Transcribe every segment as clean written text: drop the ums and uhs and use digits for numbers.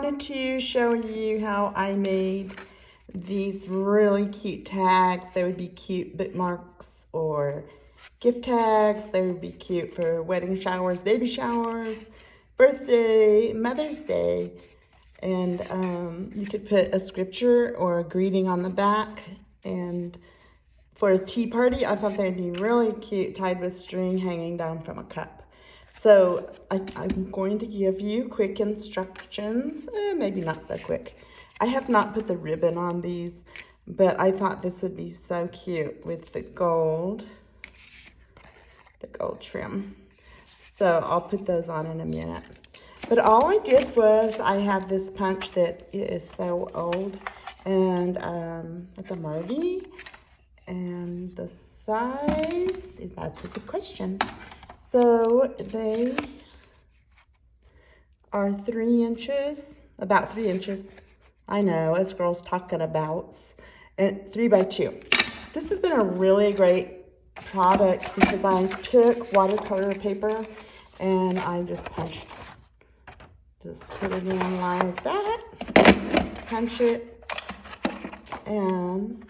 wanted to show you how I made these really cute tags. They would be cute bookmarks or gift tags. They would be cute for wedding showers, baby showers, birthday, Mother's Day. And you could put a scripture or a greeting on the back. And for a tea party, I thought they'd be really cute, tied with string hanging down from a cup. So I'm going to give you quick instructions, maybe not so quick. I have not put the ribbon on these, but I thought this would be so cute with the gold trim. So I'll put those on in a minute. But all I did was, I have this punch that is so old, and it's a Marby, and the size, that's a good question. So they are 3 inches, about 3 inches. I know, it's girls talking about, and 3 by 2. This has been a really great product because I took watercolor paper and I just punched, just put it in like that, punch it, and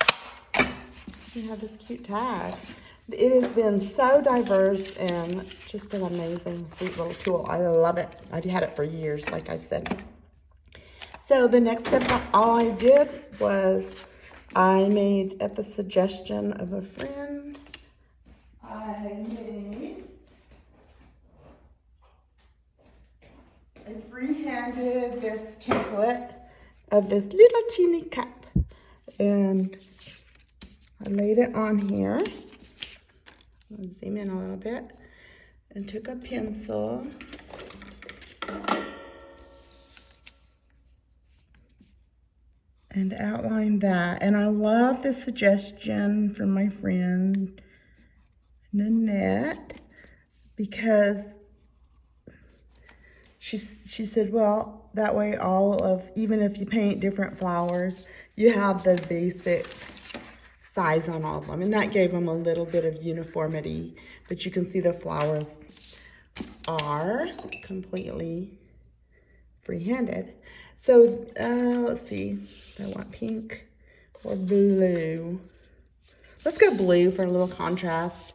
you have this cute tag. It has been so diverse and just an amazing, sweet little tool. I love it. I've had it for years, like I said. So the next step, all I did was I made, at the suggestion of a friend, I made a free-handed this template of this little teeny cup. And I laid it on here. I'll zoom in a little bit, and took a pencil and outlined that. And I love the suggestion from my friend Nanette, because she said, well, that way even if you paint different flowers, you have the basic size on all of them, and that gave them a little bit of uniformity. But you can see the flowers are completely free-handed. So let's see, I want pink or blue. Let's go blue for a little contrast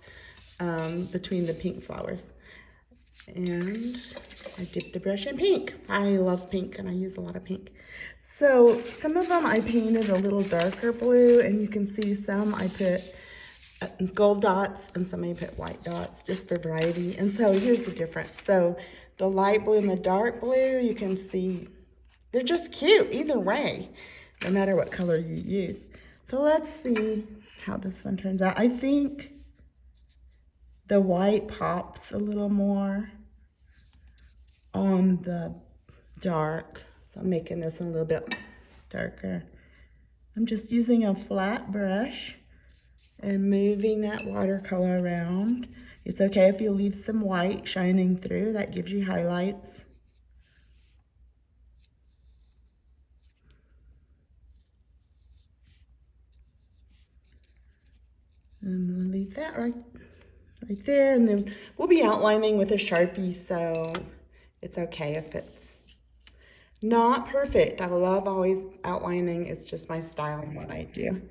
between the pink flowers. And I dipped the brush in pink. I love pink and I use a lot of pink. So some of them I painted a little darker blue, and you can see some I put gold dots and some I put white dots, just for variety. And so here's the difference. So the light blue and the dark blue, you can see they're just cute either way, no matter what color you use. So let's see how this one turns out. I think the white pops a little more on the dark. So I'm making this a little bit darker. I'm just using a flat brush and moving that watercolor around. It's okay if you leave some white shining through, that gives you highlights. And we'll leave that right there, and then we'll be outlining with a Sharpie, so it's okay if it's not perfect. I love always outlining. It's just my style and what I do.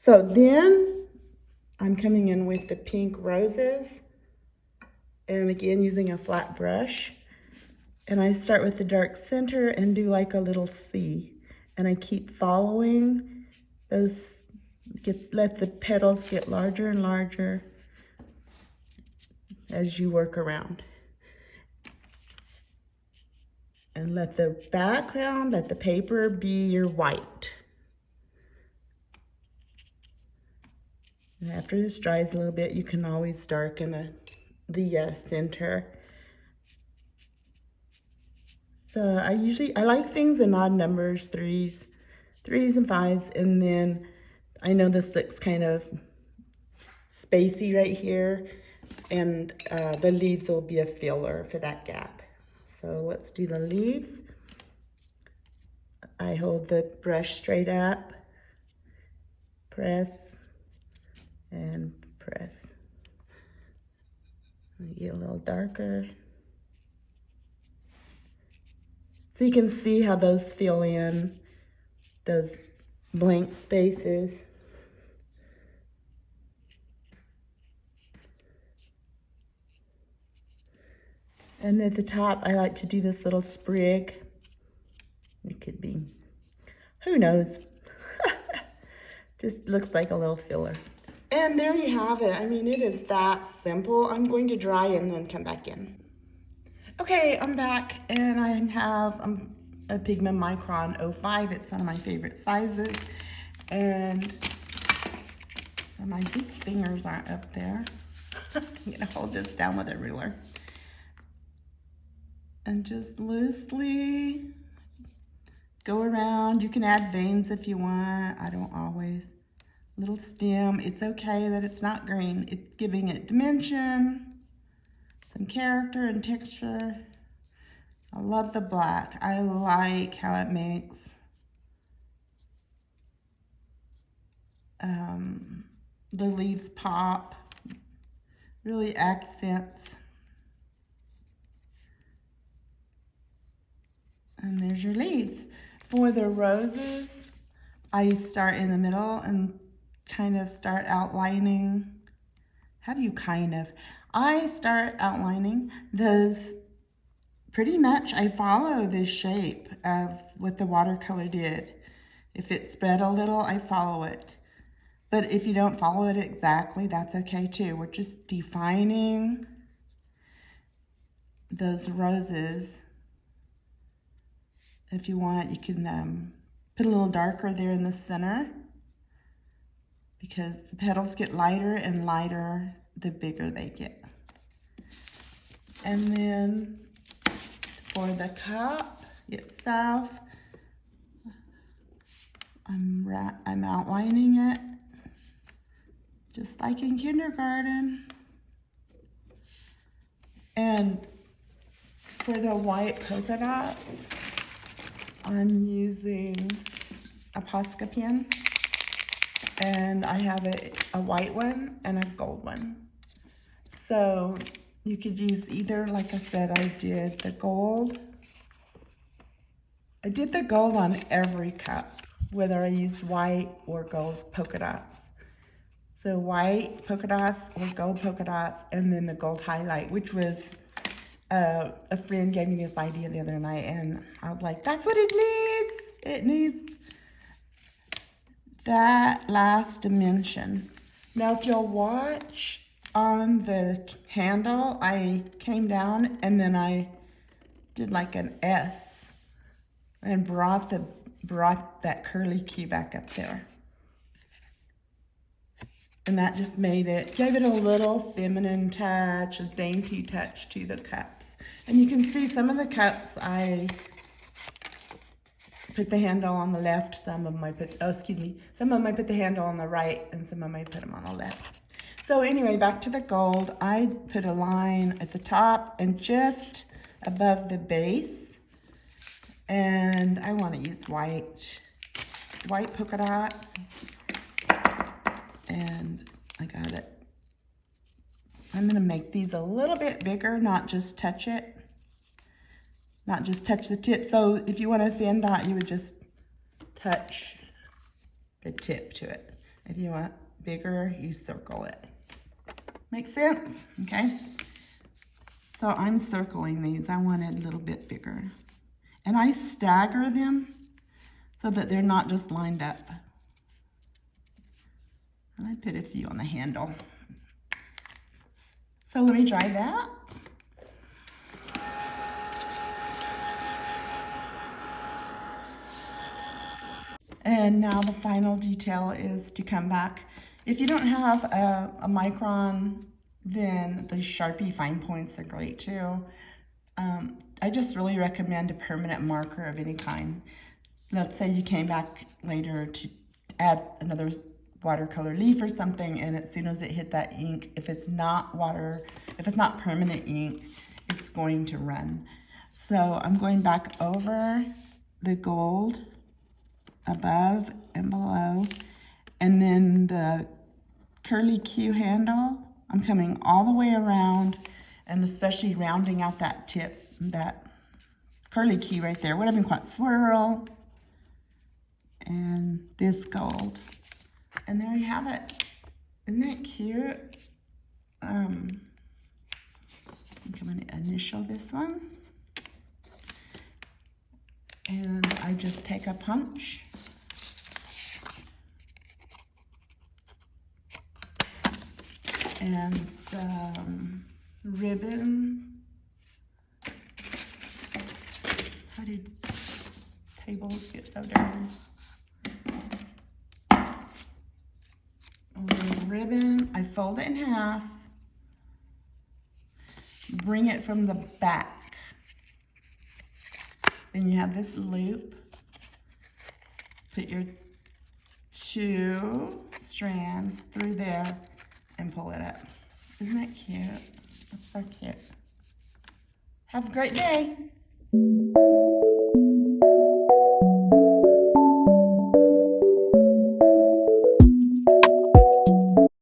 So then I'm coming in with the pink roses, and again using a flat brush, and I start with the dark center and do like a little C, and I keep following those, let the petals get larger and larger as you work around. And let the background, let the paper be your white. And after this dries a little bit, you can always darken the center. So I like things in odd numbers, threes and fives, and then I know this looks kind of spacey right here, and the leaves will be a filler for that gap. So let's do the leaves. I hold the brush straight up, press, and press. Get a little darker. So you can see how those fill in those blank spaces. And at the top, I like to do this little sprig. It could be, who knows? Just looks like a little filler. And there you have it. I mean, it is that simple. I'm going to dry and then come back in. Okay, I'm back, and I have a Pigment Micron 05. It's one of my favorite sizes. And my big fingers aren't up there. I'm gonna hold this down with a ruler. And just loosely go around. You can add veins if you want. I don't always. Little stem. It's okay that it's not green. It's giving it dimension, some character and texture. I love the black. I like how it makes the leaves pop. Really accents. And there's your leaves. For the roses, I start in the middle and kind of start outlining. How do you kind of? I start outlining those. Pretty much I follow the shape of what the watercolor did. If it spread a little, I follow it. But if you don't follow it exactly, that's okay too. We're just defining those roses. If you want, you can put a little darker there in the center, because the petals get lighter and lighter the bigger they get. And then for the cup itself, I'm outlining it just like in kindergarten. And for the white polka dots, I'm using a Posca pen, and I have a white one and a gold one. So you could use either. Like I said, I did the gold. I did the gold on every cup, whether I used white or gold polka dots. So white polka dots or gold polka dots, and then the gold highlight, which was a friend gave me this idea the other night, and I was like, that's what it needs. It needs that last dimension. Now, if you'll watch on the handle, I came down and then I did like an S and brought that curly Q back up there. And that just gave it a little feminine touch, a dainty touch to the cups. And you can see some of the cups, I put the handle on the left, some of them I put the handle on the right, and some of them I put them on the left. So anyway, back to the gold, I put a line at the top and just above the base. And I want to use white polka dots. And I got it. I'm going to make these a little bit bigger, not just touch it. Not just touch the tip. So if you want a thin dot, you would just touch the tip to it. If you want bigger, you circle it. Make sense? Okay. So I'm circling these. I want it a little bit bigger. And I stagger them so that they're not just lined up. And I put a few on the handle. So let me dry that. And now the final detail is to come back. If you don't have a micron, then the Sharpie fine points are great too. I just really recommend a permanent marker of any kind. Let's say you came back later to add another watercolor leaf or something, and as soon as it hit that ink, if it's not permanent ink, it's going to run. So I'm going back over the gold above and below, and then the curly Q handle, I'm coming all the way around, and especially rounding out that tip, that curly key right there. Would have been quite swirl. And this gold. And there you have it. Isn't that cute? I think I'm going to initial this one. And I just take a punch. And some ribbon. How did tables get so dirty? A little ribbon. I fold it in half. Bring it from the back. Then you have this loop. Put your 2 strands through there and pull it up. Isn't that cute? That's so cute. Have a great day.